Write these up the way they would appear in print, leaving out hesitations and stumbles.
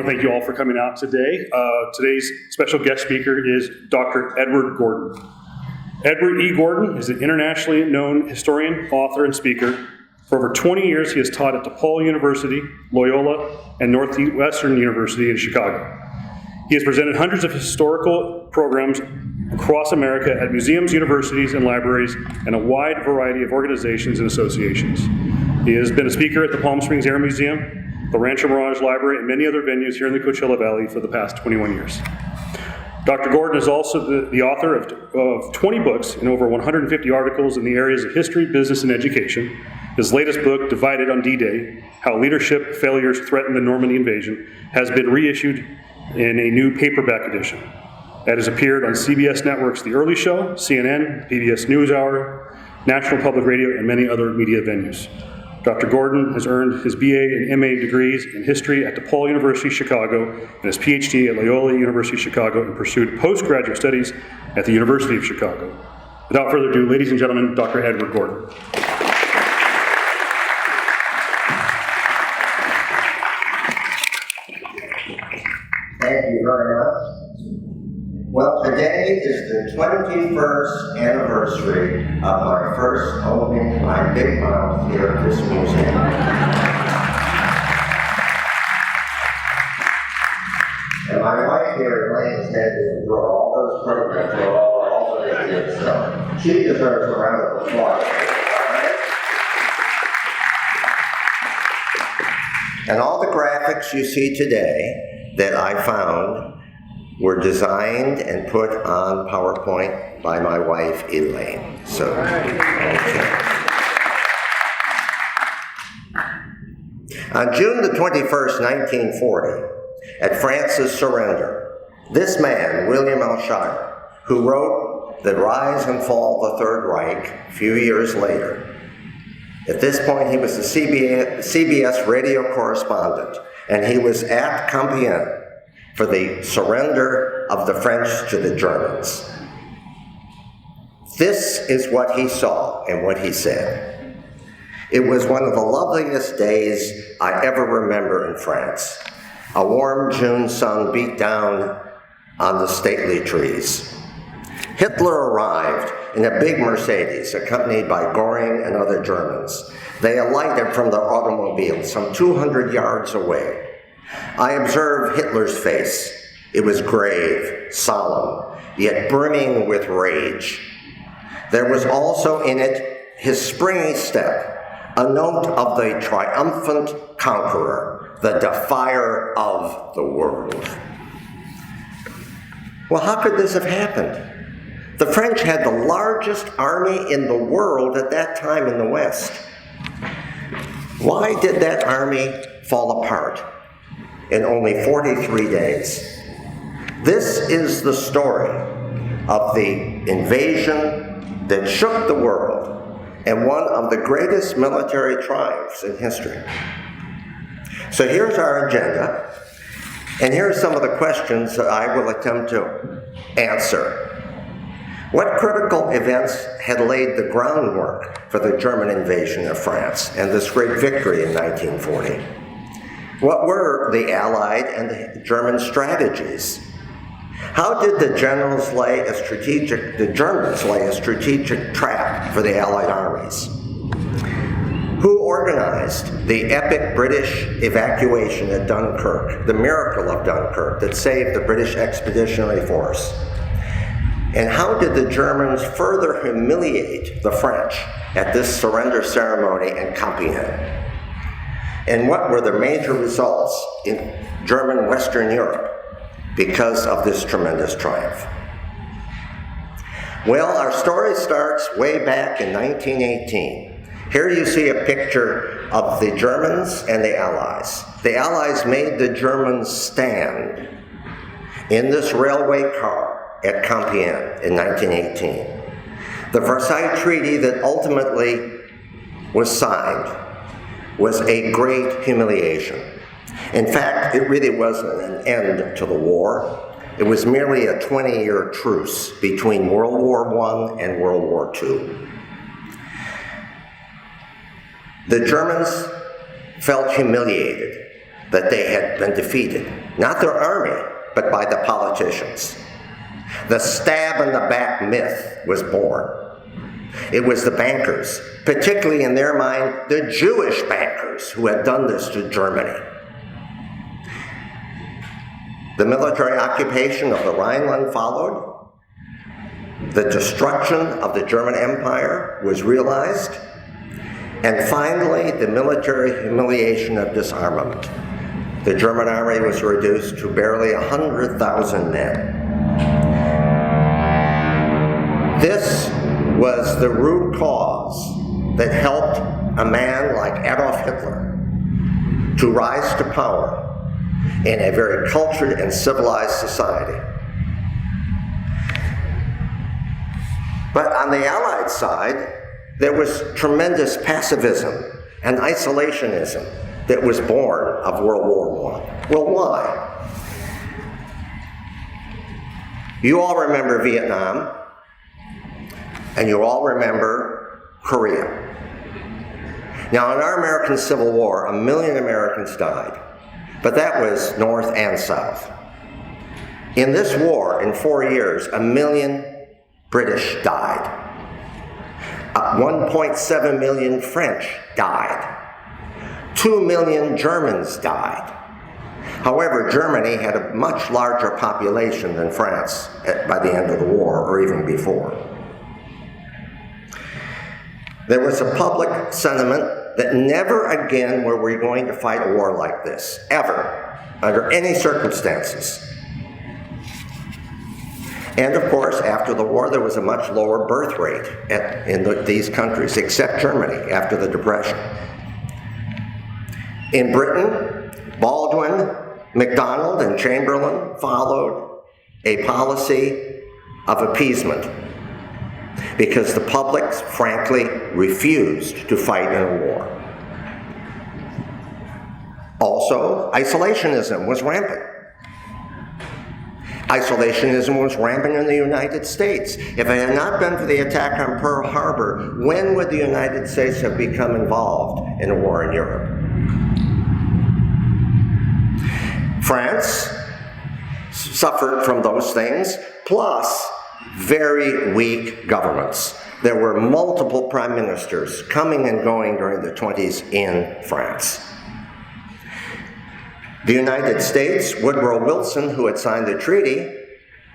to thank you all for coming out today. Today's special guest speaker is Dr. Edward Gordon. Edward E. Gordon is an internationally known historian, author, and speaker. For over 20 years, he has taught at DePaul University, Loyola, and Northwestern University in Chicago. He has presented hundreds of historical programs across America at museums, universities, and libraries, and a wide variety of organizations and associations. He has been a speaker at the Palm Springs Air Museum, the Rancho Mirage Library, and many other venues here in the Coachella Valley for the past 21 years. Dr. Gordon is also the author of 20 books and over 150 articles in the areas of history, business, and education. His latest book, Divided on D-Day, How Leadership Failures Threatened the Normandy Invasion, has been reissued in a new paperback edition. That has appeared on CBS Network's The Early Show, CNN, PBS NewsHour, National Public Radio, and many other media venues. Dr. Gordon has earned his BA and MA degrees in history at DePaul University, Chicago, and his PhD at Loyola University, Chicago, and pursued postgraduate studies at the University of Chicago. Without further ado, ladies and gentlemen, Dr. Edward Gordon. Thank you very much. Well, today is the 21st anniversary of my first opening my big mouth here at this museum. And my wife here, Elaine, is dead for all those programs for all those years, so she deserves a round of applause. And all the graphics you see today that I found were designed and put on PowerPoint by my wife, Elaine. So, okay. On June the 21st, 1940, at France's surrender, this man, William L. Shirer, who wrote The Rise and Fall of the Third Reich a few years later, at this point he was a CBS radio correspondent, and he was at Compiègne for the surrender of the French to the Germans. This is what he saw and what he said. It was one of the loveliest days I ever remember in France. A warm June sun beat down on the stately trees. Hitler arrived in a big Mercedes, accompanied by Göring and other Germans. They alighted from their automobile some 200 yards away. I observed Hitler's face. It was grave, solemn, yet brimming with rage. There was also in it his springy step, a note of the triumphant conqueror, the defier of the world. Well, how could this have happened? The French had the largest army in the world at that time in the West. Why did that army fall apart in only 43 days? This is the story of the invasion that shook the world and one of the greatest military triumphs in history. So here's our agenda, and here are some of the questions that I will attempt to answer. What critical events had laid the groundwork for the German invasion of France and this great victory in 1940? What were the Allied and the German strategies? How did the Germans lay a strategic trap for the Allied armies? Who organized the epic British evacuation at Dunkirk, the miracle of Dunkirk that saved the British Expeditionary Force? And how did the Germans further humiliate the French at this surrender ceremony in Compiègne? And what were the major results in German Western Europe because of this tremendous triumph? Well, our story starts way back in 1918. Here you see a picture of the Germans and the Allies. The Allies made the Germans stand in this railway car at Compiègne in 1918. The Versailles Treaty that ultimately was signed was a great humiliation. In fact, it really wasn't an end to the war. It was merely a 20-year truce between World War I and World War II. The Germans felt humiliated. that they had been defeated. Not their army, but by the politicians. The stab in the back myth was born. It was the bankers, particularly in their mind, the Jewish bankers, who had done this to Germany. The military occupation of the Rhineland followed. The destruction of the German Empire was realized. And finally, the military humiliation of disarmament. The German army was reduced to barely 100,000 men. This was the root cause that helped a man like Adolf Hitler to rise to power in a very cultured and civilized society. But on the Allied side, there was tremendous pacifism and isolationism that was born of World War I. Well, why? You all remember Vietnam, and you all remember Korea. Now, in our American Civil War, 1 million Americans died, but that was North and South. In this war, in 4 years, 1 million British died. 1.7 million French died. 2 million Germans died. However, Germany had a much larger population than France by the end of the war, or even before. There was a public sentiment that never again were we going to fight a war like this, ever, under any circumstances. And of course, after the war, there was a much lower birth rate in these countries, except Germany, after the Depression. In Britain, Baldwin, MacDonald, and Chamberlain followed a policy of appeasement because the public, frankly, refused to fight in a war. Also, isolationism was rampant. Isolationism was rampant in the United States. If it had not been for the attack on Pearl Harbor, when would the United States have become involved in a war in Europe? France suffered from those things, plus very weak governments. There were multiple prime ministers coming and going during the 20s in France. The United States, Woodrow Wilson, who had signed the treaty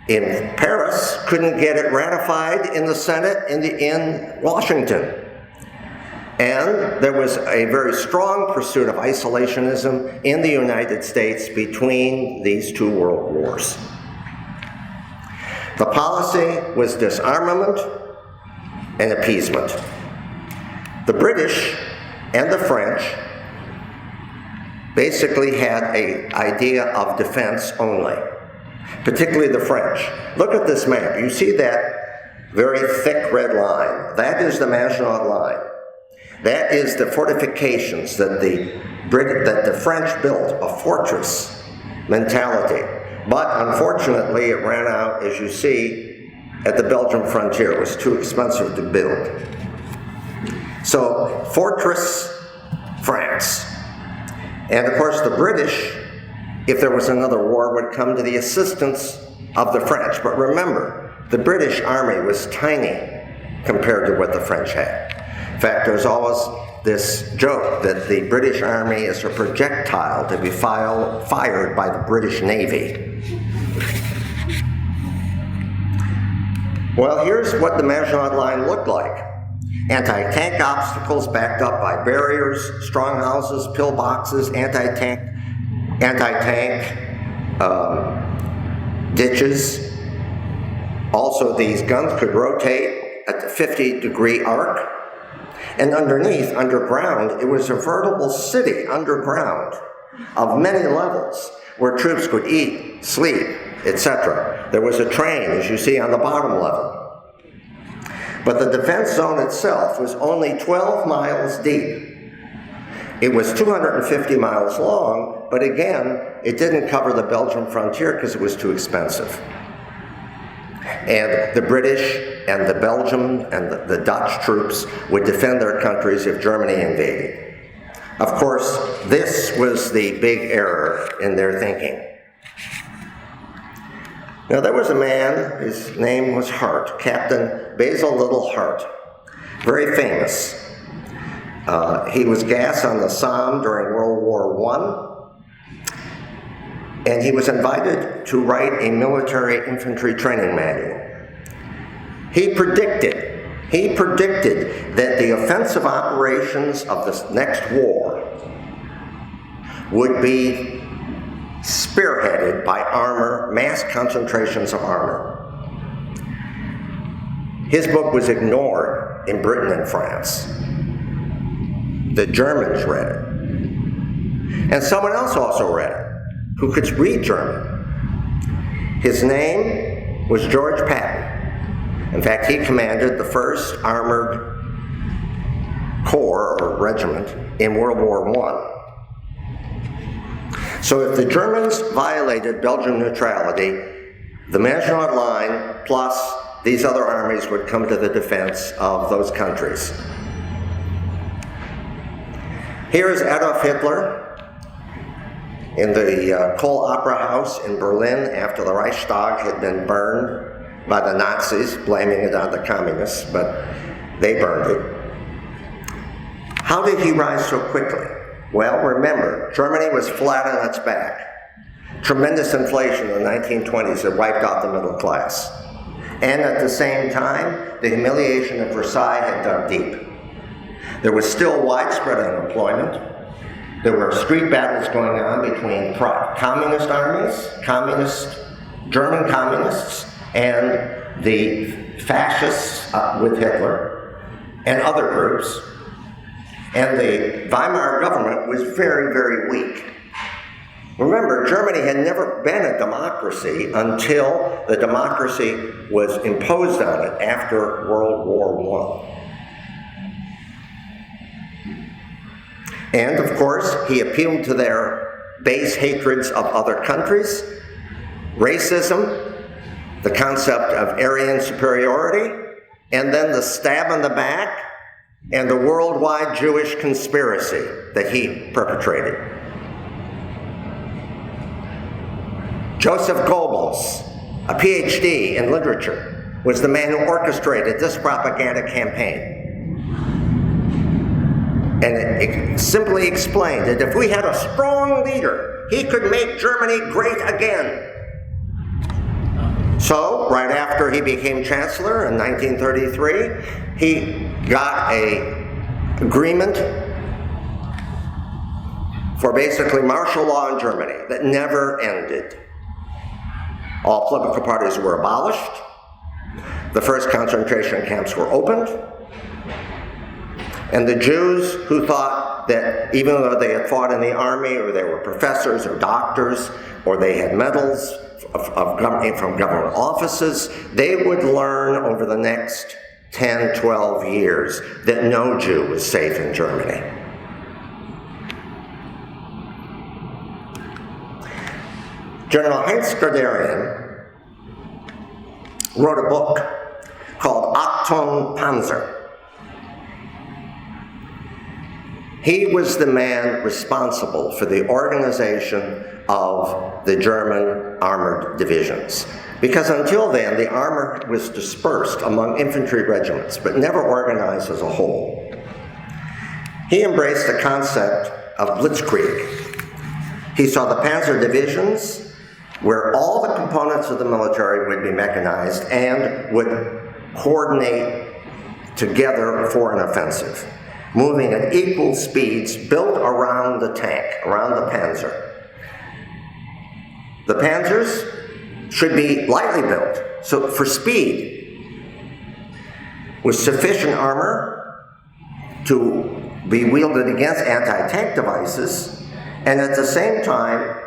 in Paris, couldn't get it ratified in the Senate in Washington. And there was a very strong pursuit of isolationism in the United States between these two world wars. The policy was disarmament and appeasement. The British and the French basically had an idea of defense only, particularly the French. Look at this map. You see that very thick red line. That is the Maginot Line. That is the fortifications that the French built, a fortress mentality. But unfortunately, it ran out, as you see, at the Belgian frontier. It was too expensive to build. So, fortress France. And of course, the British, if there was another war, would come to the assistance of the French. But remember, the British army was tiny compared to what the French had. In fact, there's always this joke that the British army is a projectile to be fired by the British Navy. Well, here's what the Maginot Line looked like. Anti-tank obstacles backed up by barriers, strong houses, pillboxes, anti-tank ditches. Also, these guns could rotate at the 50-degree arc. And underneath, underground, it was a veritable city underground of many levels where troops could eat, sleep, etc. There was a train, as you see on the bottom level. But the defense zone itself was only 12 miles deep. It was 250 miles long, but again, it didn't cover the Belgian frontier because it was too expensive. And the British and the Belgian and the Dutch troops would defend their countries if Germany invaded. Of course, this was the big error in their thinking. Now, there was a man, his name was Hart, Captain Basil Little Hart, very famous. He was gassed on the Somme during World War I, and he was invited to write a military infantry training manual. He predicted that the offensive operations of this next war would be spearheaded by armor, mass concentrations of armor. His book was ignored in Britain and France. The Germans read it. And someone else also read it, who could read German. His name was George Patton. In fact, he commanded the 1st Armored Corps, or regiment, in World War I. So if the Germans violated Belgian neutrality, the Maginot Line plus these other armies would come to the defense of those countries. Here is Adolf Hitler in the Kohl Opera House in Berlin after the Reichstag had been burned by the Nazis, blaming it on the communists, but they burned it. How did he rise so quickly? Well, remember, Germany was flat on its back. Tremendous inflation in the 1920s had wiped out the middle class. And at the same time, the humiliation of Versailles had dug deep. There was still widespread unemployment. There were street battles going on between communist armies, German communists, and the fascists with Hitler, and other groups. And the Weimar government was very, very weak. Remember, Germany had never been a democracy until the democracy was imposed on it after World War I. And, of course, he appealed to their base hatreds of other countries, racism, the concept of Aryan superiority, and then the stab in the back, and the worldwide Jewish conspiracy that he perpetrated. Joseph Goebbels, a PhD in literature, was the man who orchestrated this propaganda campaign. And it simply explained that if we had a strong leader, he could make Germany great again. So, right after he became chancellor in 1933, he got an agreement for basically martial law in Germany that never ended. All political parties were abolished. The first concentration camps were opened. And the Jews who thought that even though they had fought in the army, or they were professors or doctors, or they had medals from government offices, they would learn over the next 10, 12 years that no Jew was safe in Germany. General Heinz Guderian wrote a book called Achtung Panzer. He was the man responsible for the organization of the German armored divisions. Because until then, the armor was dispersed among infantry regiments, but never organized as a whole. He embraced the concept of blitzkrieg. He saw the panzer divisions, where all the components of the military would be mechanized and would coordinate together for an offensive, moving at equal speeds built around the tank, around the panzer. The panzers should be lightly built, so for speed, with sufficient armor to be wielded against anti-tank devices, and at the same time,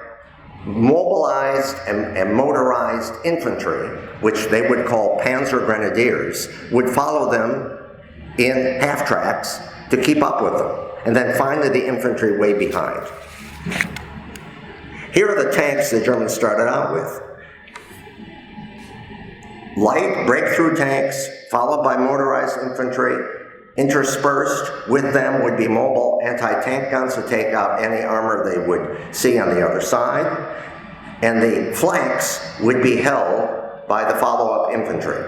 mobilized and motorized infantry, which they would call panzer grenadiers, would follow them in half-tracks to keep up with them, and then finally the infantry way behind. Here are the tanks the Germans started out with. Light breakthrough tanks, followed by motorized infantry, Interspersed with them would be mobile anti-tank guns to take out any armor they would see on the other side, and the flanks would be held by the follow-up infantry.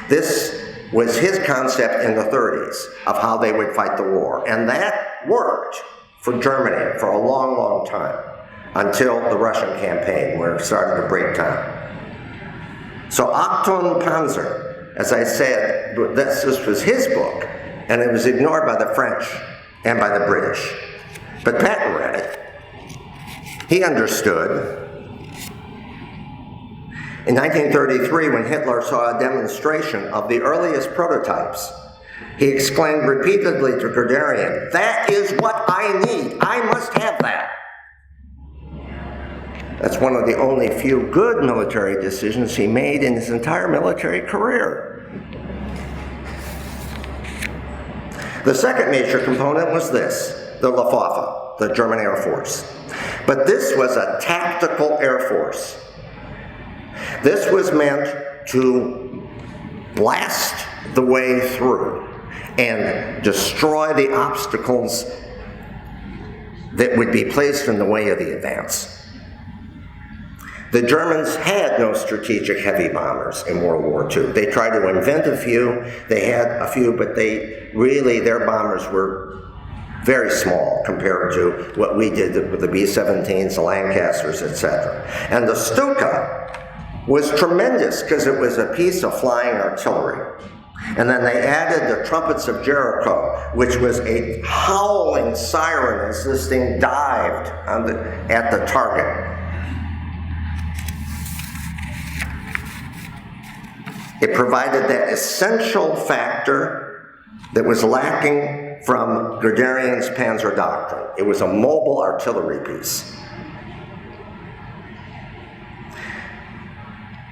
This was his concept in the 30s of how they would fight the war, and that worked for Germany for a long, long time, until the Russian campaign, where it started to break down. So Achtung Panzer, as I said, this was his book, and it was ignored by the French and by the British. But Patton read it. He understood. In 1933, when Hitler saw a demonstration of the earliest prototypes, he exclaimed repeatedly to Guderian, "That is what I need. I must have that." That's one of the only few good military decisions he made in his entire military career. The second major component was this, the Luftwaffe, the German Air Force. But this was a tactical Air Force. This was meant to blast the way through and destroy the obstacles that would be placed in the way of the advance. The Germans had no strategic heavy bombers in World War II. They tried to invent a few, they had a few, but their bombers were very small compared to what we did with the B-17s, the Lancasters, etc. And the Stuka was tremendous because it was a piece of flying artillery. And then they added the trumpets of Jericho, which was a howling siren as this thing dived at the target. It provided that essential factor that was lacking from Guderian's Panzer Doctrine. It was a mobile artillery piece.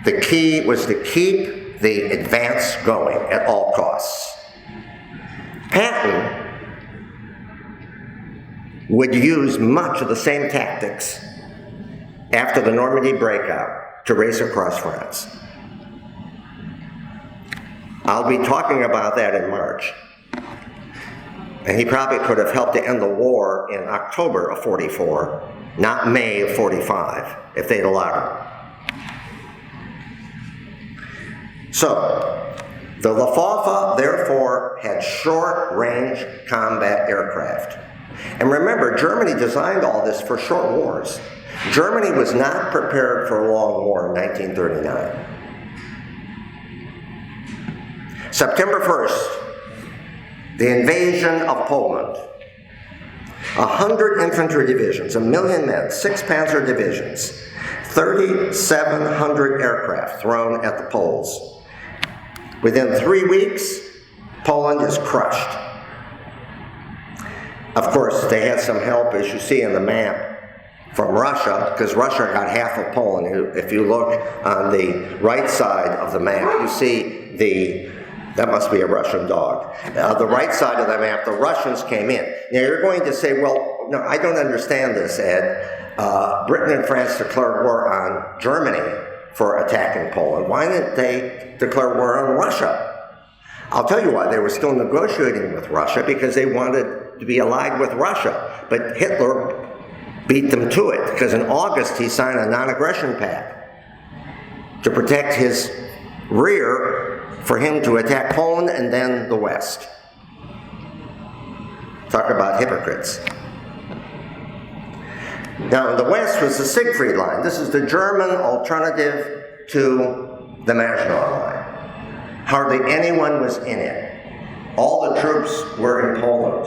The key was to keep the advance going at all costs. Patton would use much of the same tactics after the Normandy breakout to race across France. I'll be talking about that in March. And he probably could have helped to end the war in October of 44, not May of 45, if they'd allowed him. So, the Luftwaffe, therefore, had short-range combat aircraft. And remember, Germany designed all this for short wars. Germany was not prepared for a long war in 1939. September 1st, the invasion of Poland. 100 infantry divisions, 1 million men, 6 panzer divisions, 3,700 aircraft thrown at the Poles. Within 3 weeks, Poland is crushed. Of course, they had some help, as you see in the map, from Russia, because Russia got half of Poland. If you look on the right side of the map, you see that must be a Russian dog. The right side of the map, the Russians came in. Now you're going to say, well, no, I don't understand this, Ed. Britain and France declared war on Germany for attacking Poland. Why didn't they declare war on Russia? I'll tell you why. They were still negotiating with Russia because they wanted to be allied with Russia. But Hitler beat them to it because in August he signed a non-aggression pact to protect his rear for him to attack Poland and then the West. Talk about hypocrites. Now, the West was the Siegfried Line. This is the German alternative to the Maginot Line. Hardly anyone was in it. All the troops were in Poland.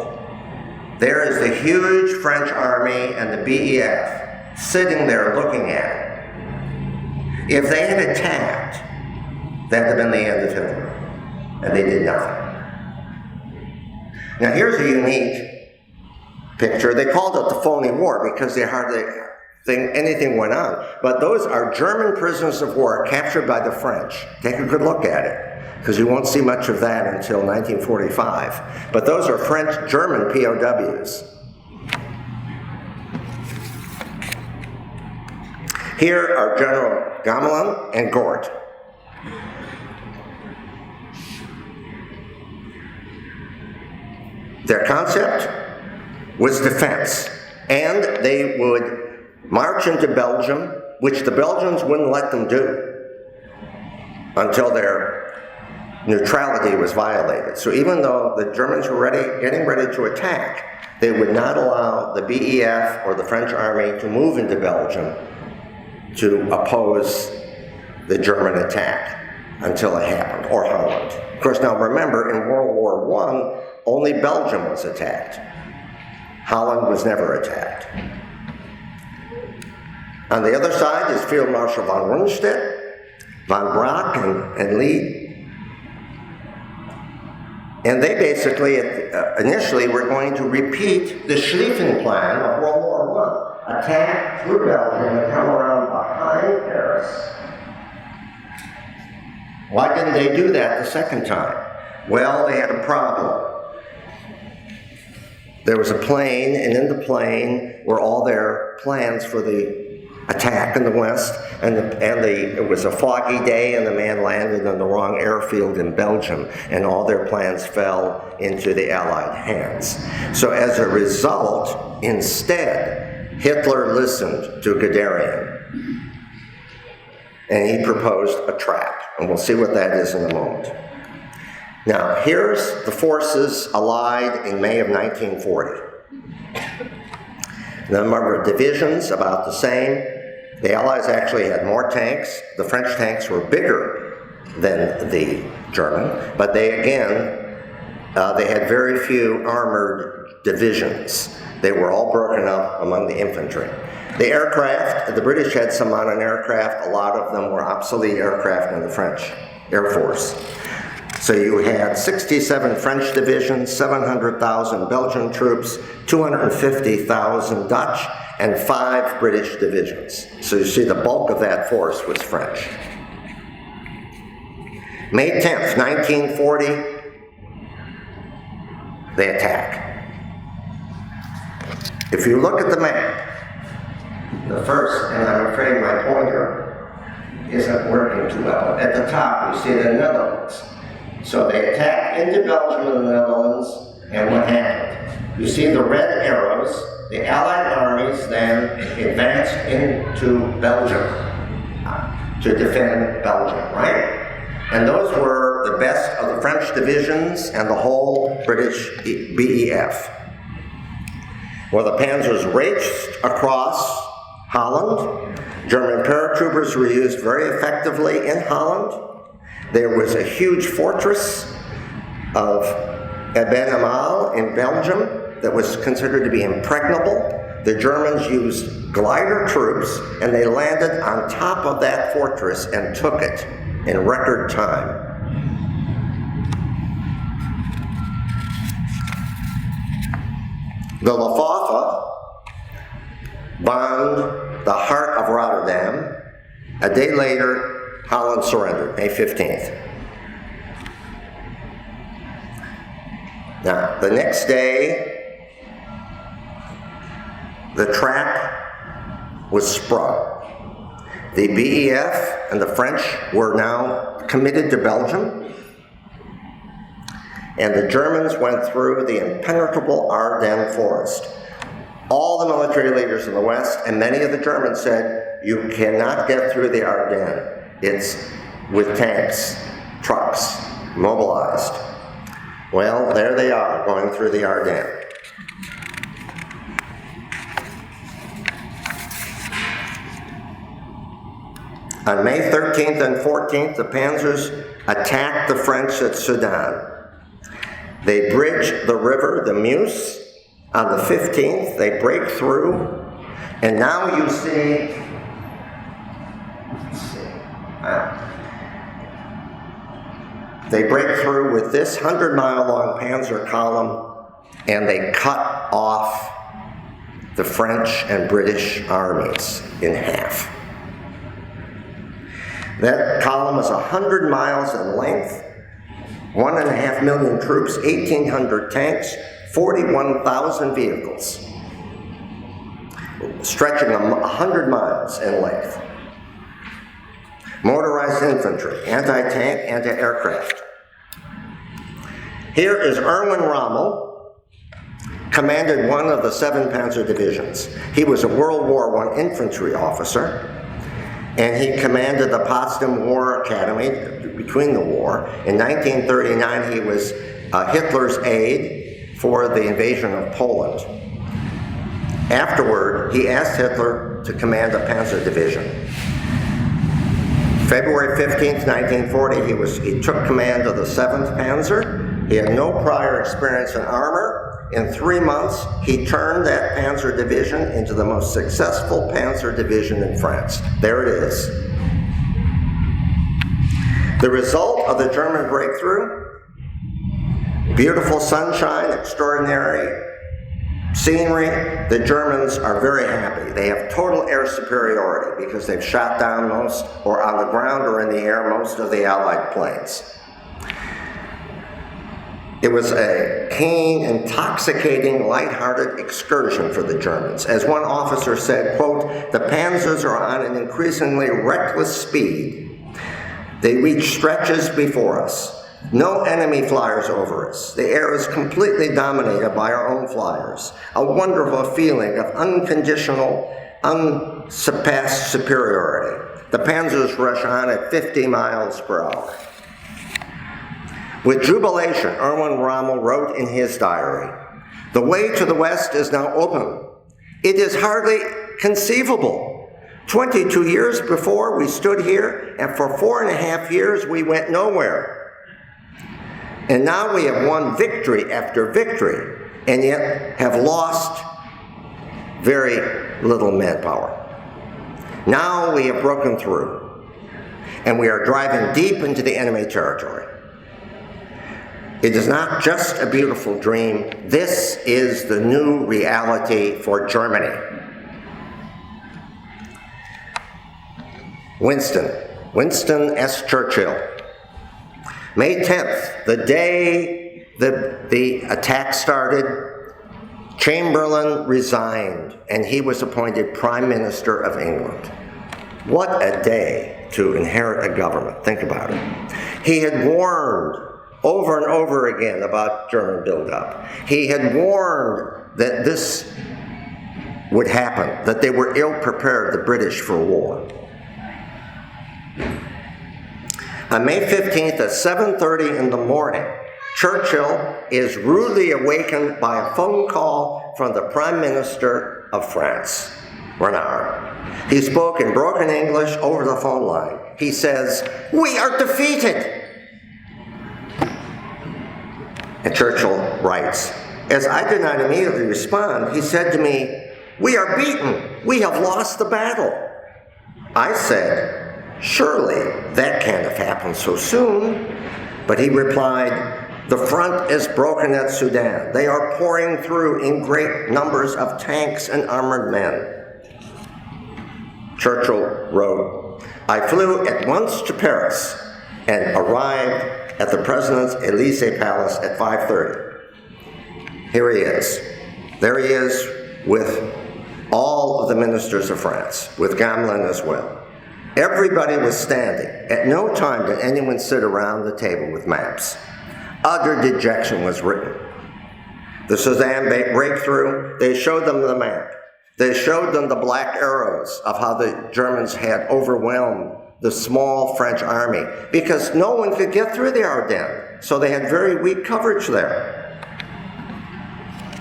There is the huge French army and the BEF sitting there looking at it. If they had attacked, that would have been the end of Hitler. And they did nothing. Now here's a unique picture. They called it the phony war because they hardly think anything went on. But those are German prisoners of war captured by the French. Take a good look at it, because you won't see much of that until 1945. But those are French-German POWs. Here are General Gamelin and Gort. Their concept was defense, and they would march into Belgium, which the Belgians wouldn't let them do until their neutrality was violated. So even though the Germans were getting ready to attack, they would not allow the BEF or the French army to move into Belgium to oppose the German attack until it happened, or Holland. Of course, now remember, in World War I, only Belgium was attacked. Holland was never attacked. On the other side is Field Marshal von Rundstedt, von Brock, and Lee. And they basically, initially, were going to repeat the Schlieffen Plan of World War I. Attack through Belgium and come around behind Paris. Why didn't they do that the second time? Well, they had a problem. There was a plane, and in the plane were all their plans for the attack in the west, and it was a foggy day, and the man landed on the wrong airfield in Belgium, and all their plans fell into the Allied hands. So as a result, instead, Hitler listened to Guderian, and he proposed a trap, and we'll see what that is in a moment. Now, here's the forces allied in May of 1940. The number of divisions, about the same. The Allies actually had more tanks. The French tanks were bigger than the German, but they had very few armored divisions. They were all broken up among the infantry. The aircraft, the British had some modern aircraft. A lot of them were obsolete aircraft in the French Air Force. So you had 67 French divisions, 700,000 Belgian troops, 250,000 Dutch, and 5 British divisions. So you see the bulk of that force was French. May 10th, 1940, they attack. If you look at the map, the first, and I'm afraid my pointer isn't working too well, at the top you see the Netherlands. So they attacked into Belgium and the Netherlands, and what happened? You see the red arrows. The Allied armies then advanced into Belgium to defend Belgium, right? And those were the best of the French divisions and the whole British BEF. Well, the panzers raced across Holland. German paratroopers were used very effectively in Holland. There was a huge fortress of Eben Amal in Belgium that was considered to be impregnable. The Germans used glider troops, and they landed on top of that fortress and took it in record time. The Luftwaffe bombed the heart of Rotterdam. A day later, Holland surrendered, May 15th. Now, the next day, the trap was sprung. The BEF and the French were now committed to Belgium, and the Germans went through the impenetrable Ardennes forest. All the military leaders in the West, and many of the Germans said, you cannot get through the Ardennes. It's with tanks, trucks, mobilized. Well, there they are, going through the Ardennes. On May 13th and 14th, the panzers attacked the French at Sedan. They bridged the river, the Meuse. On the 15th, they break through, and now you see, they break through with this 100-mile-long panzer column, and they cut off the French and British armies in half. That column was 100 miles in length, 1.5 million troops, 1,800 tanks, 41,000 vehicles, stretching 100 miles in length. Motorized infantry, anti-tank, anti-aircraft. Here is Erwin Rommel, commanded one of the 7 Panzer divisions. He was a World War I infantry officer, and he commanded the Potsdam War Academy between the war. In 1939, he was Hitler's aide for the invasion of Poland. Afterward, he asked Hitler to command a Panzer division. February 15th, 1940, he took command of the 7th Panzer. He had no prior experience in armor. In 3 months, he turned that Panzer division into the most successful Panzer division in France. There it is. The result of the German breakthrough: beautiful sunshine, extraordinary scenery. The Germans are very happy. They have total air superiority because they've shot down most, or on the ground or in the air, most of the Allied planes. It was a keen, intoxicating, lighthearted excursion for the Germans. As one officer said, quote, "The Panzers are on an increasingly reckless speed. They reach stretches before us. No enemy flies over us. The air is completely dominated by our own flyers. A wonderful feeling of unconditional, unsurpassed superiority. The Panzers rush on at 50 miles per hour." With jubilation, Erwin Rommel wrote in his diary, "The way to the West is now open. It is hardly conceivable. 22 years before, we stood here, and for 4.5 years, we went nowhere. And now we have won victory after victory, and yet have lost very little manpower. Now we have broken through, and we are driving deep into the enemy territory. It is not just a beautiful dream. This is the new reality for Germany." Winston S. Churchill. May 10th, the day the attack started, Chamberlain resigned, and he was appointed Prime Minister of England. What a day to inherit a government. Think about it. He had warned over and over again about German buildup. He had warned that this would happen, that they were ill-prepared, the British, for war. On May 15th at 7:30 in the morning, Churchill is rudely awakened by a phone call from the Prime Minister of France, Renard. He spoke in broken English over the phone line. He says, "We are defeated." And Churchill writes, "As I did not immediately respond, he said to me, 'We are beaten. We have lost the battle.' I said, 'Surely that can't have happened so soon.' But he replied, 'The front is broken at Sedan. They are pouring through in great numbers of tanks and armored men.'" Churchill wrote, "I flew at once to Paris and arrived at the President's Élysée Palace at 5:30. Here he is. There he is with all of the ministers of France, with Gamelin as well. Everybody was standing. At no time did anyone sit around the table with maps. Utter dejection was written. The Sedan breakthrough, they showed them the map. They showed them the black arrows of how the Germans had overwhelmed the small French army because no one could get through the Ardennes, so they had very weak coverage there.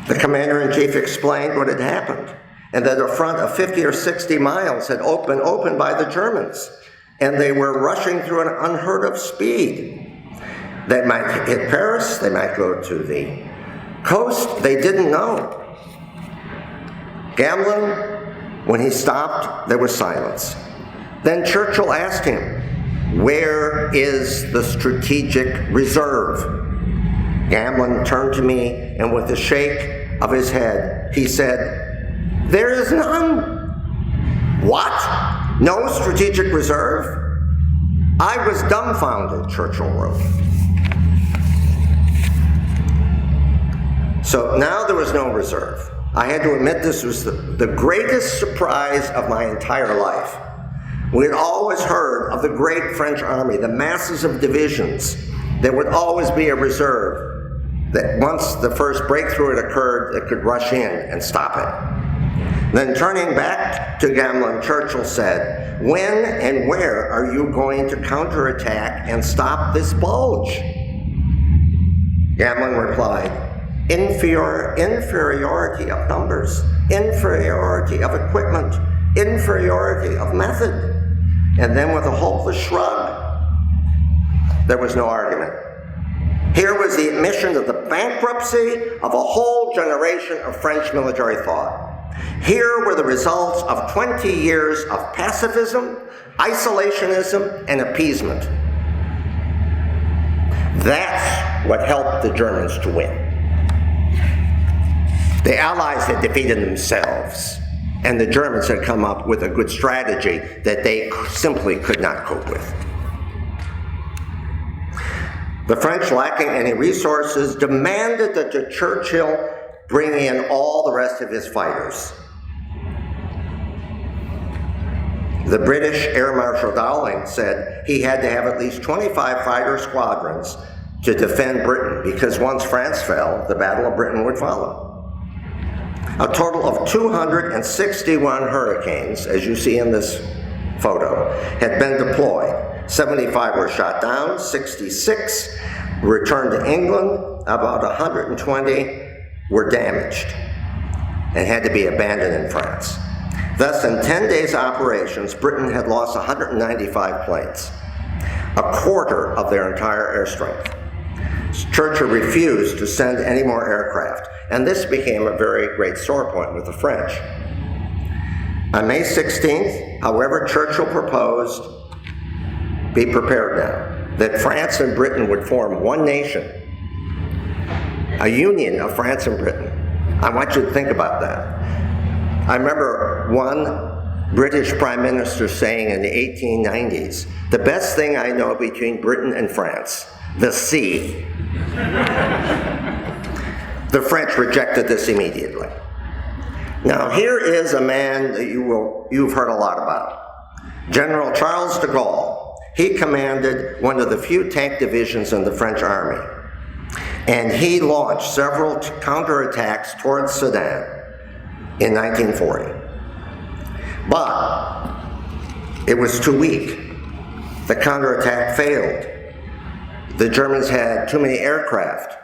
The commander-in-chief explained what had happened, and that a front of 50 or 60 miles had been opened by the Germans, and they were rushing through an unheard of speed. They might hit Paris, they might go to the coast, they didn't know. Gamelin, when he stopped, there was silence. Then Churchill asked him, "Where is the strategic reserve?" Gamelin turned to me, and with a shake of his head, he said, "There is none." "What? No strategic reserve?" "I was dumbfounded," Churchill wrote. So now there was no reserve. I had to admit this was the greatest surprise of my entire life. We had always heard of the great French army, the masses of divisions. There would always be a reserve. that once the first breakthrough had occurred, it could rush in and stop it. Then turning back to Gamlin, Churchill said, "When and where are you going to counterattack and stop this bulge?" Gamlin replied, inferiority of numbers, inferiority of equipment, inferiority of method." And then with a hopeless shrug, there was no argument. Here was the admission of the bankruptcy of a whole generation of French military thought. Here were the results of 20 years of pacifism, isolationism, and appeasement. That's what helped the Germans to win. The Allies had defeated themselves, and the Germans had come up with a good strategy that they simply could not cope with. The French, lacking any resources, demanded that Churchill bring in all the rest of his fighters. The British Air Marshal Dowling said he had to have at least 25 fighter squadrons to defend Britain, because once France fell, the Battle of Britain would follow. A total of 261 Hurricanes, as you see in this photo, had been deployed. 75 were shot down, 66 returned to England, about 120 were damaged and had to be abandoned in France. Thus, in 10 days' operations, Britain had lost 195 planes, a quarter of their entire air strength. Churchill refused to send any more aircraft, and this became a very great sore point with the French. On May 16th, however, Churchill proposed, be prepared now, that France and Britain would form one nation, a union of France and Britain. I want you to think about that. I remember one British Prime Minister saying in the 1890s, "The best thing I know between Britain and France, the sea." The French rejected this immediately. Now here is a man that you've heard a lot about. General Charles de Gaulle. He commanded one of the few tank divisions in the French army. And he launched several counterattacks towards Sedan in 1940. But it was too weak. The counterattack failed. The Germans had too many aircraft,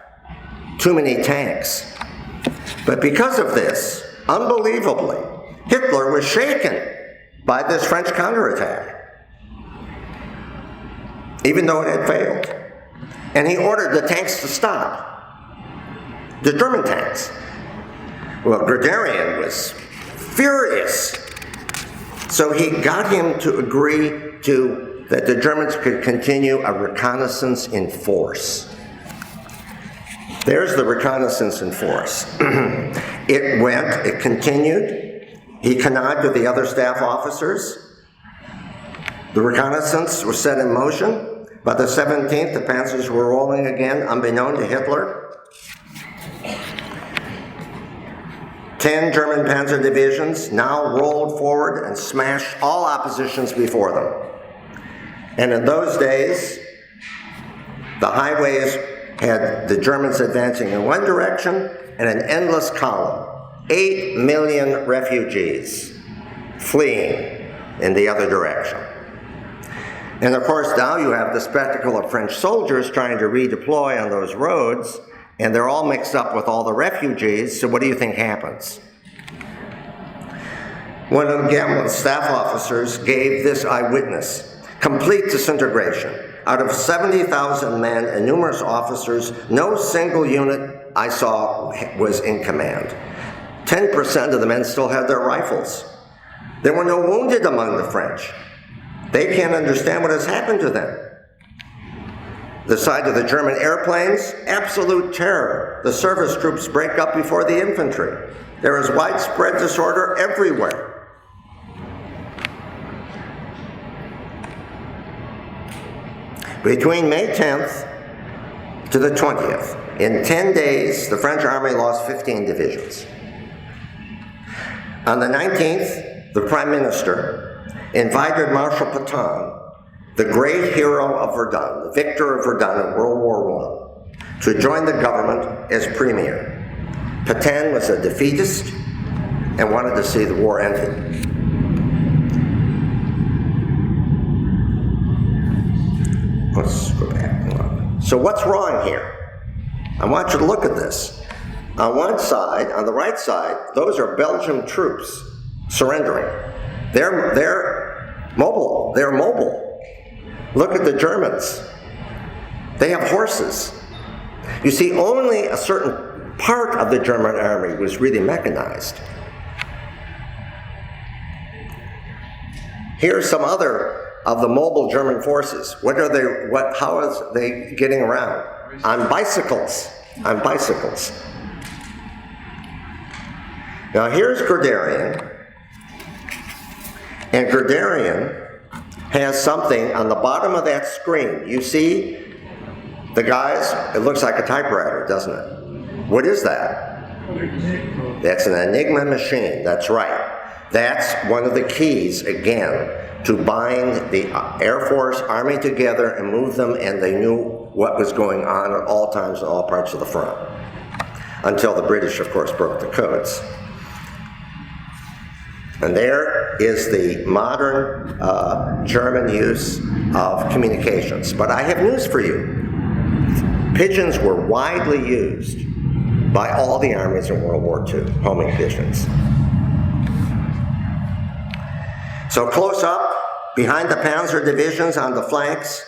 too many tanks. But because of this, unbelievably, Hitler was shaken by this French counterattack, even though it had failed. And he ordered the tanks to stop, the German tanks. Well, Guderian was furious. So he got him to agree that the Germans could continue a reconnaissance in force. There's the reconnaissance in force. It continued. He connived with the other staff officers. The reconnaissance was set in motion. By the 17th, the panzers were rolling again, unbeknown to Hitler. 10 German panzer divisions now rolled forward and smashed all oppositions before them. And in those days, the highways had the Germans advancing in one direction and an endless column. 8 million refugees fleeing in the other direction. And of course, now you have the spectacle of French soldiers trying to redeploy on those roads, and they're all mixed up with all the refugees, so what do you think happens? One of Gamlin's staff officers gave this eyewitness: complete disintegration. Out of 70,000 men and numerous officers, no single unit I saw was in command. 10% of the men still had their rifles. There were no wounded among the French. They can't understand what has happened to them. The side of the German airplanes, absolute terror. The service troops break up before the infantry. There is widespread disorder everywhere. Between May 10th to the 20th, in 10 days, the French army lost 15 divisions. On the 19th, the Prime Minister invited Marshal Pétain, the great hero of Verdun, the victor of Verdun in World War I, to join the government as premier. Pétain was a defeatist and wanted to see the war ended. Let's go back. So what's wrong here? I want you to look at this. On one side, on the right side, those are Belgian troops surrendering. They're mobile. They're mobile. Look at the Germans. They have horses. You see, only a certain part of the German army was really mechanized. Here's some other of the mobile German forces. How is they getting around? On bicycles. On bicycles. Now here's Guderian. And Guderian has something on the bottom of that screen. You see the guys, it looks like a typewriter, doesn't it? What is that? That's an Enigma machine, that's right. That's one of the keys, again, to bind the Air Force, Army together and move them, and they knew what was going on at all times in all parts of the front. Until the British, of course, broke the codes. And there is the modern German use of communications. But I have news for you. Pigeons were widely used by all the armies in World War II, homing pigeons. So close up, behind the Panzer divisions on the flanks,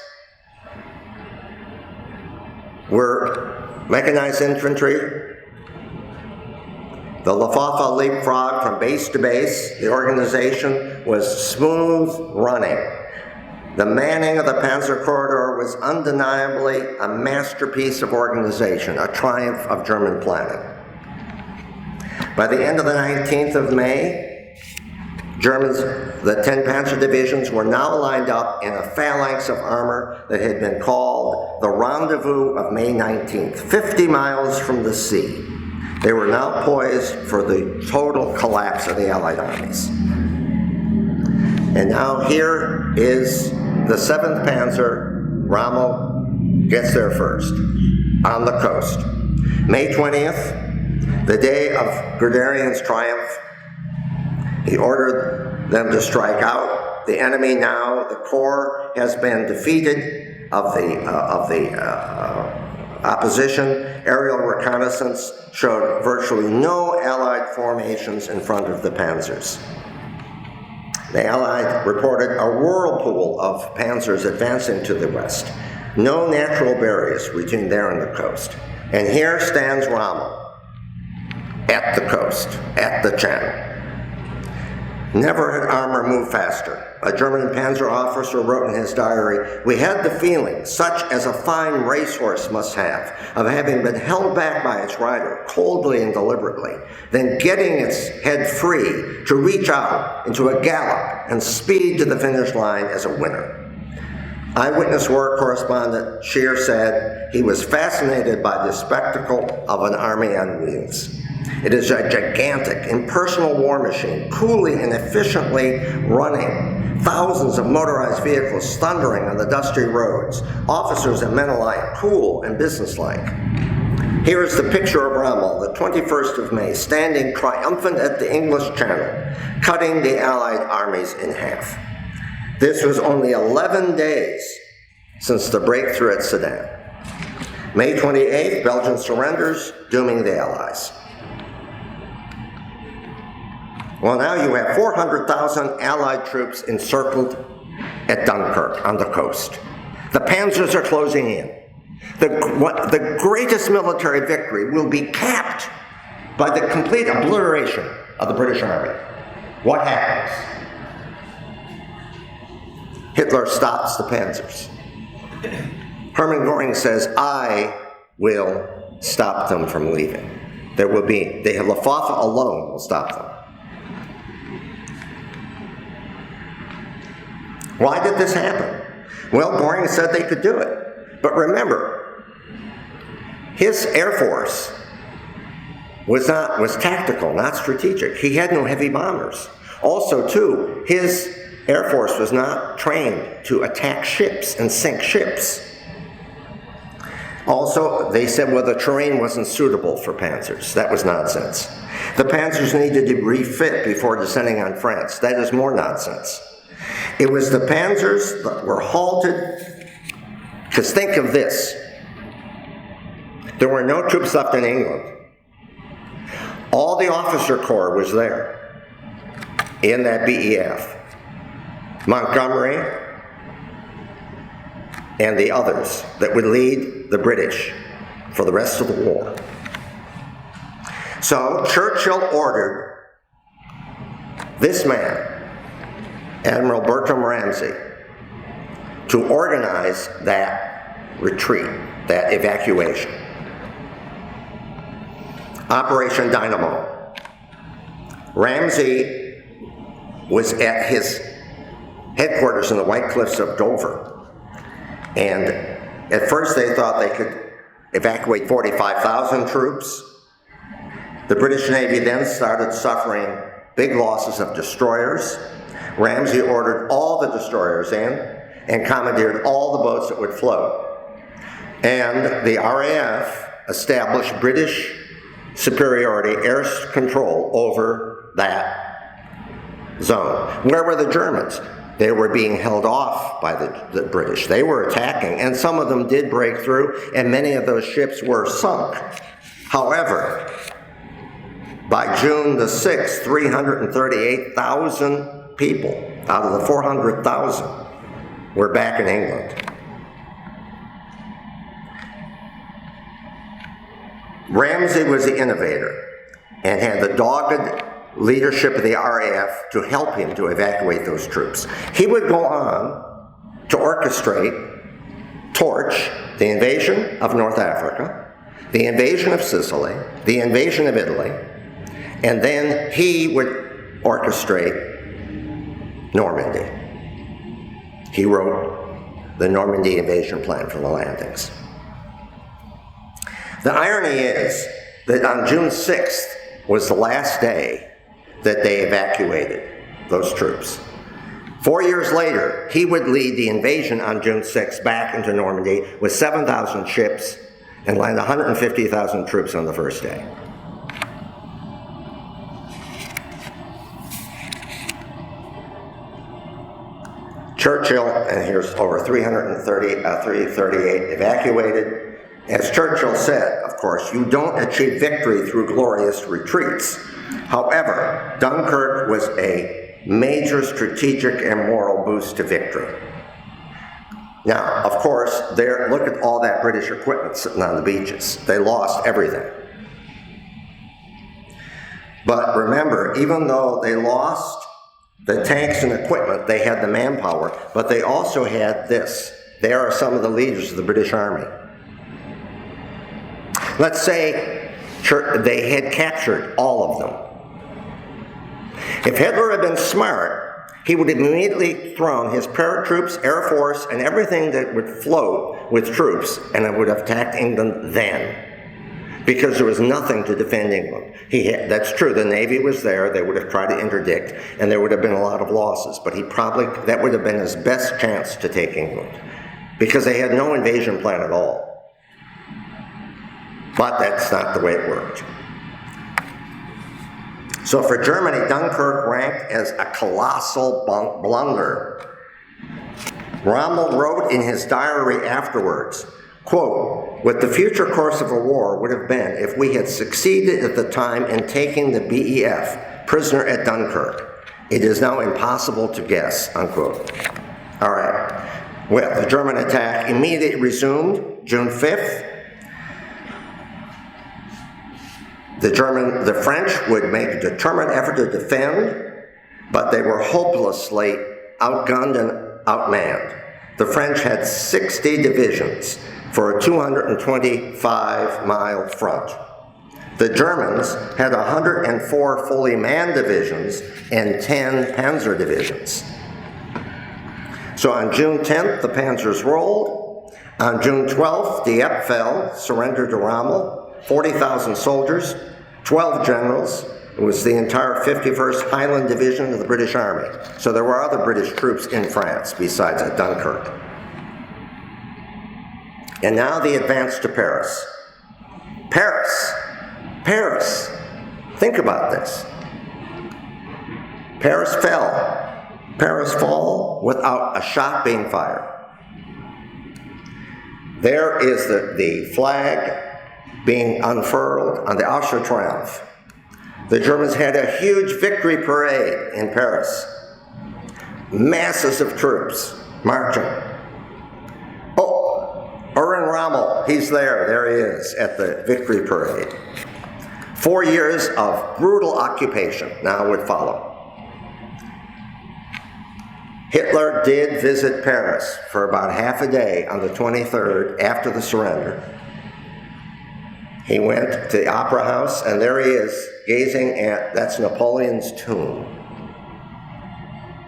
were mechanized infantry. The Luftwaffe leapfrog from base to base. The organization was smooth running. The manning of the Panzer Corridor was undeniably a masterpiece of organization, a triumph of German planning. By the end of the 19th of May, the 10 Panzer divisions were now lined up in a phalanx of armor that had been called the Rendezvous of May 19th, 50 miles from the sea. They were now poised for the total collapse of the Allied armies. And now here is the 7th Panzer. Rommel gets there first, on the coast. May 20th, the day of Guderian's triumph, he ordered them to strike out. The enemy now, the Corps, has been defeated of the opposition. Aerial reconnaissance showed virtually no Allied formations in front of the Panzers. The Allied reported a whirlpool of Panzers advancing to the west. No natural barriers between there and the coast. And here stands Rommel at the coast, at the channel. Never had armor moved faster. A German panzer officer wrote in his diary, "We had the feeling, such as a fine racehorse must have, of having been held back by its rider, coldly and deliberately, then getting its head free to reach out into a gallop and speed to the finish line as a winner." Eyewitness war correspondent Scheer said he was fascinated by the spectacle of an army on wheels. It is a gigantic, impersonal war machine, coolly and efficiently running. Thousands of motorized vehicles thundering on the dusty roads. Officers and men alike, cool and businesslike. Here is the picture of Rommel, the 21st of May, standing triumphant at the English Channel, cutting the Allied armies in half. This was only 11 days since the breakthrough at Sedan. May 28th, Belgium surrenders, dooming the Allies. Well, now you have 400,000 Allied troops encircled at Dunkirk on the coast. The Panzers are closing in. The greatest military victory will be capped by the complete obliteration of the British Army. What happens? Hitler stops the Panzers. Hermann Göring says, "I will stop them from leaving." The Luftwaffe alone will stop them. Why did this happen? Well, Göring said they could do it. But remember, his Air Force was tactical, not strategic. He had no heavy bombers. Also, too, his Air Force was not trained to attack ships and sink ships. Also, they said, well, the terrain wasn't suitable for panzers. That was nonsense. The panzers needed to refit before descending on France. That is more nonsense. It was the panzers that were halted, because think of this. There were no troops left in England. All the officer corps was there in that BEF. Montgomery and the others that would lead the British for the rest of the war. So Churchill ordered this man, Admiral Bertram Ramsay, to organize that retreat, that evacuation. Operation Dynamo. Ramsay was at his headquarters in the White Cliffs of Dover. And at first they thought they could evacuate 45,000 troops. The British Navy then started suffering big losses of destroyers. Ramsay ordered all the destroyers in and commandeered all the boats that would float. And the RAF established British superiority air control over that zone. Where were the Germans? They were being held off by the British. They were attacking, and some of them did break through, and many of those ships were sunk. However, by June the 6th, 338,000 people out of the 400,000 were back in England. Ramsay was the innovator and had the dogged leadership of the RAF to help him to evacuate those troops. He would go on to orchestrate, torch the invasion of North Africa, the invasion of Sicily, the invasion of Italy, and then he would orchestrate Normandy. He wrote the Normandy invasion plan for the landings. The irony is that on June 6th was the last day that they evacuated those troops. 4 years later, he would lead the invasion on June 6th back into Normandy with 7,000 ships and land 150,000 troops on the first day. Churchill, and here's over 338 evacuated. As Churchill said, of course, you don't achieve victory through glorious retreats. However, Dunkirk was a major strategic and moral boost to victory. Now, of course, look at all that British equipment sitting on the beaches. They lost everything. But remember, even though they lost the tanks and equipment, they had the manpower, but they also had this. They are some of the leaders of the British Army. Let's say they had captured all of them. If Hitler had been smart, he would have immediately thrown his paratroops, Air Force, and everything that would float with troops, and it would have attacked England then, because there was nothing to defend England. That's true, the Navy was there, they would have tried to interdict, and there would have been a lot of losses, but that would have been his best chance to take England, because they had no invasion plan at all. But that's not the way it worked. So for Germany, Dunkirk ranked as a colossal blunder. Rommel wrote in his diary afterwards, quote, "What the future course of a war would have been if we had succeeded at the time in taking the BEF prisoner at Dunkirk. It is now impossible to guess," unquote. All right. Well, the German attack immediately resumed June 5th. The French would make a determined effort to defend, but they were hopelessly outgunned and outmanned. The French had 60 divisions for a 225-mile front. The Germans had 104 fully manned divisions and 10 panzer divisions. So on June 10th, the panzers rolled. On June 12th, Dieppe fell, surrendered to Rommel. 40,000 soldiers, 12 generals. It was the entire 51st Highland Division of the British Army. So there were other British troops in France besides at Dunkirk. And now the advance to Paris. Paris! Paris! Think about this. Paris fell. Paris fall without a shot being fired. There is the flag being unfurled on the Arc de Triomphe. The Germans had a huge victory parade in Paris. Masses of troops marching. Oh, Erwin Rommel, he's there. There he is at the victory parade. 4 years of brutal occupation now would follow. Hitler did visit Paris for about half a day on the 23rd after the surrender. He went to the Opera House, and there he is, gazing at, that's Napoleon's tomb.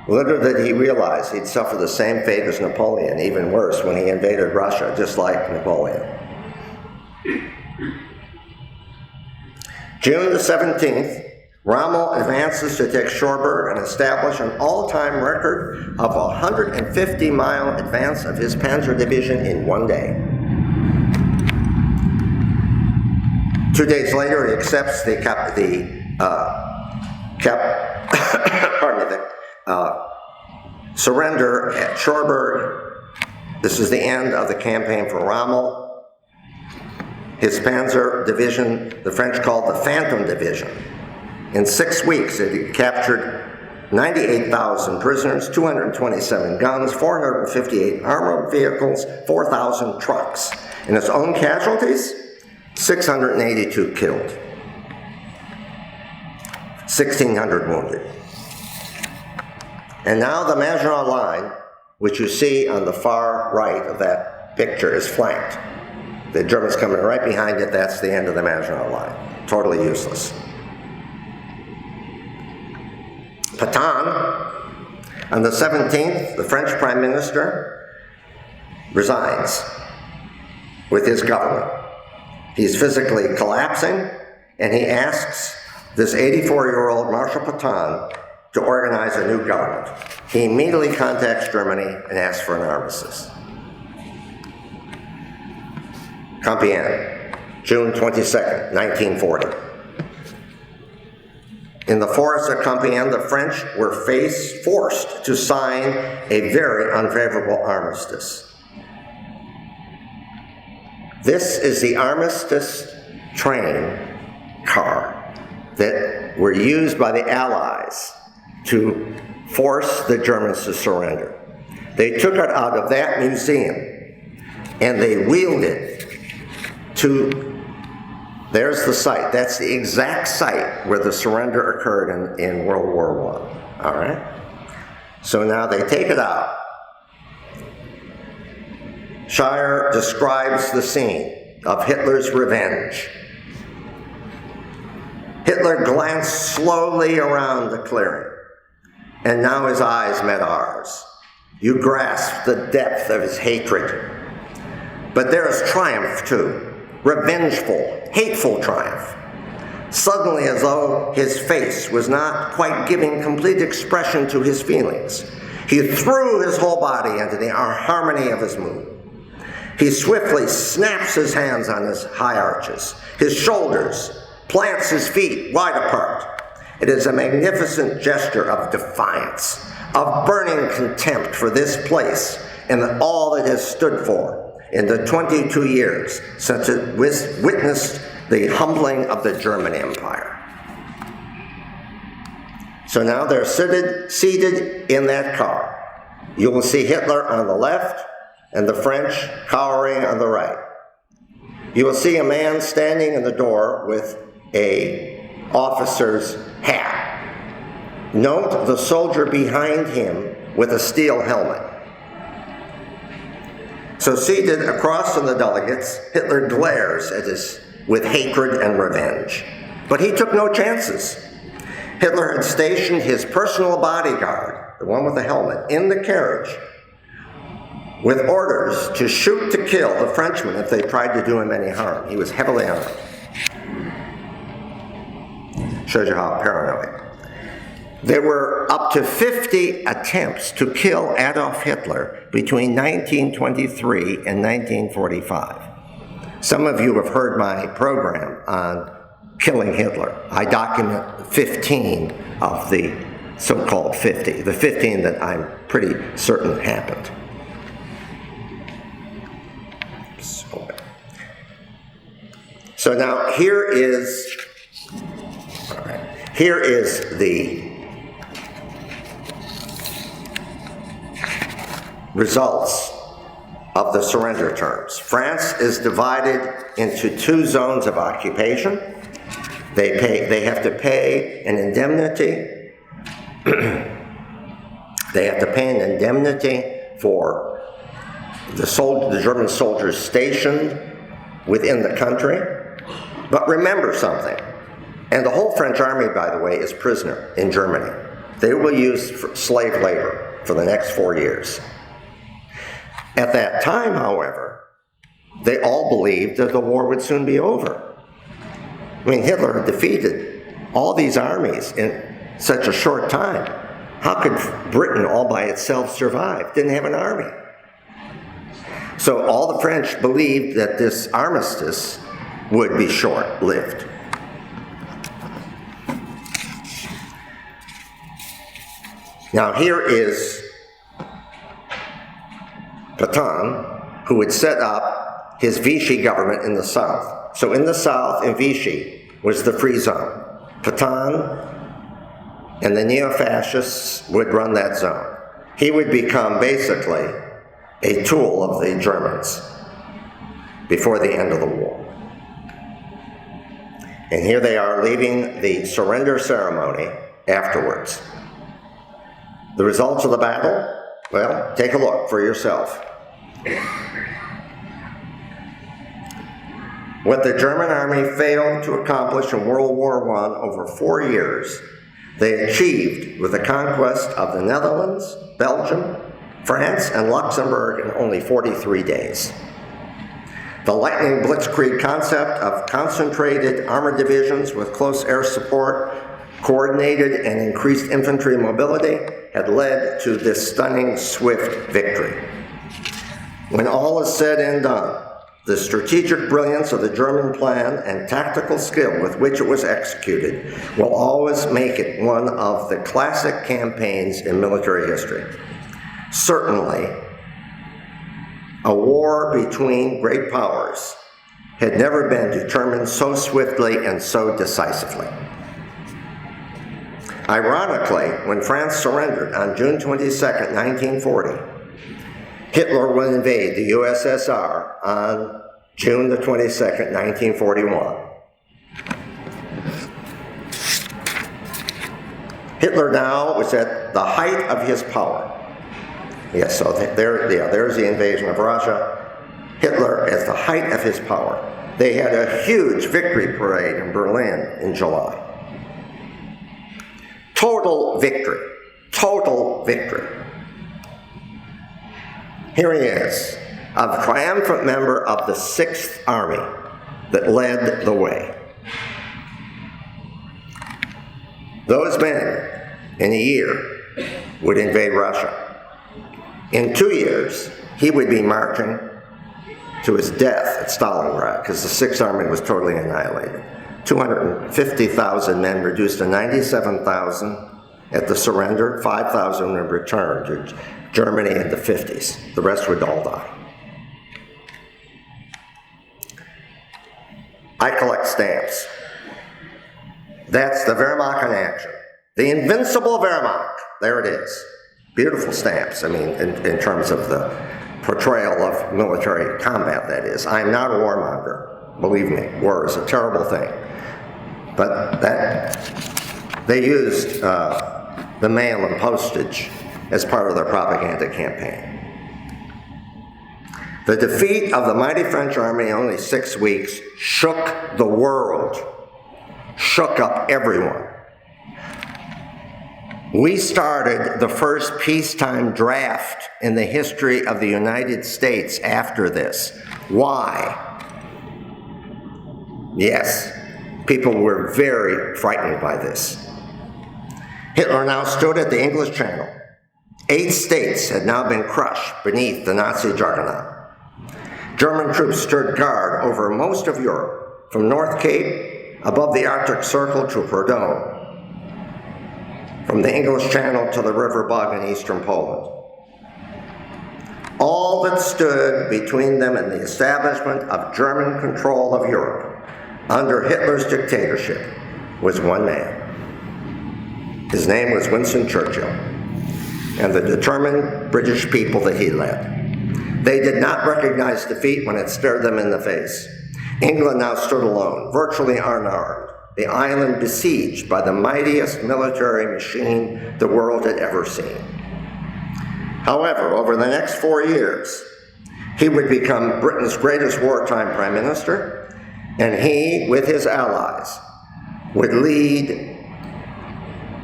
Little did he realize he'd suffer the same fate as Napoleon, even worse, when he invaded Russia, just like Napoleon. June the 17th, Rommel advances to take Cherbourg and establish an all-time record of a 150-mile advance of his Panzer Division in 1 day. 2 days later, he accepts the surrender at Cherbourg. This is the end of the campaign for Rommel. His Panzer Division, the French called the Phantom Division. In 6 weeks, it captured 98,000 prisoners, 227 guns, 458 armored vehicles, 4,000 trucks. And its own casualties, 682 killed, 1,600 wounded. And now the Maginot Line, which you see on the far right of that picture, is flanked. The Germans coming right behind it, that's the end of the Maginot Line. Totally useless. Pétain, on the 17th, the French Prime Minister resigns with his government. He's physically collapsing, and he asks this 84-year-old Marshal Pétain to organize a new government. He immediately contacts Germany and asks for an armistice. Compiègne, June 22nd, 1940. In the forests of Compiègne, the French were forced to sign a very unfavorable armistice. This is the armistice train car that were used by the Allies to force the Germans to surrender. They took it out of that museum and they wheeled it to, there's the site. That's the exact site where the surrender occurred in World War I. All right? So now they take it out. Shire describes the scene of Hitler's revenge. Hitler glanced slowly around the clearing, and now his eyes met ours. You grasp the depth of his hatred. But there is triumph too. Revengeful, hateful triumph. Suddenly, as though his face was not quite giving complete expression to his feelings, he threw his whole body into the harmony of his mood. He swiftly snaps his hands on his high arches, his shoulders, plants his feet wide apart. It is a magnificent gesture of defiance, of burning contempt for this place and all it has stood for in the 22 years since it witnessed the humbling of the German Empire. So now they're seated in that car. You will see Hitler on the left and the French cowering on the right. You will see a man standing in the door with an officer's hat. Note the soldier behind him with a steel helmet. So seated across from the delegates, Hitler glares at us with hatred and revenge. But he took no chances. Hitler had stationed his personal bodyguard, the one with the helmet, in the carriage with orders to shoot to kill the Frenchmen if they tried to do him any harm. He was heavily armed. Shows you how paranoid. There were up to 50 attempts to kill Adolf Hitler between 1923 and 1945. Some of you have heard my program on killing Hitler. I document 15 of the so-called 50, the 15 that I'm pretty certain happened. So now here is the results of the surrender terms. France is divided into 2 zones of occupation. They have to pay an indemnity. They have to pay an indemnity for the German soldiers stationed within the country. But remember something, and the whole French army, by the way, is prisoner in Germany. They will use slave labor for the next 4 years. At that time, however, they all believed that the war would soon be over. I mean, Hitler had defeated all these armies in such a short time. How could Britain all by itself survive? Didn't have an army. So all the French believed that this armistice would be short-lived. Now here is Pétain, who had set up his Vichy government in the south. So in the south, in Vichy, was the free zone. Pétain and the neo-fascists would run that zone. He would become basically a tool of the Germans before the end of the war. And here they are leaving the surrender ceremony afterwards. The results of the battle? Well, take a look for yourself. What the German army failed to accomplish in World War I over 4 years, they achieved with the conquest of the Netherlands, Belgium, France, and Luxembourg in only 43 days. The lightning blitzkrieg concept of concentrated armored divisions with close air support, coordinated and increased infantry mobility had led to this stunning, swift victory. When all is said and done, the strategic brilliance of the German plan and tactical skill with which it was executed will always make it one of the classic campaigns in military history. Certainly, a war between great powers had never been determined so swiftly and so decisively. Ironically, when France surrendered on June 22, 1940, Hitler would invade the USSR on June the 22nd, 1941. Hitler now was at the height of his power. Yes, so there's the invasion of Russia. Hitler at the height of his power. They had a huge victory parade in Berlin in July. Total victory. Total victory. Here he is, a triumphant member of the 6th Army that led the way. Those men, in a year, would invade Russia. In 2 years, he would be marching to his death at Stalingrad because the 6th Army was totally annihilated. 250,000 men reduced to 97,000 at the surrender, 5,000 were returned to Germany in the 50s. The rest would all die. I collect stamps. That's the Wehrmacht in action. The invincible Wehrmacht. There it is. Beautiful stamps, I mean, in terms of the portrayal of military combat, that is. I'm not a warmonger. Believe me, war is a terrible thing. But they used the mail and postage as part of their propaganda campaign. The defeat of the mighty French army in only 6 weeks shook the world, shook up everyone. We started the first peacetime draft in the history of the United States after this. Why? Yes, people were very frightened by this. Hitler now stood at the English Channel. 8 states had now been crushed beneath the Nazi juggernaut. German troops stood guard over most of Europe, from North Cape above the Arctic Circle to Verdun, from the English Channel to the River Bug in eastern Poland. All that stood between them and the establishment of German control of Europe under Hitler's dictatorship was one man. His name was Winston Churchill, and the determined British people that he led. They did not recognize defeat when it stared them in the face. England now stood alone, virtually unarmed, the island besieged by the mightiest military machine the world had ever seen. However, over the next 4 years, he would become Britain's greatest wartime prime minister, and he, with his allies, would lead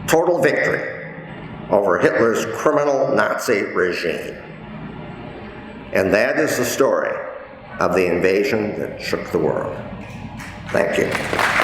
total victory over Hitler's criminal Nazi regime. And that is the story of the invasion that shook the world. Thank you.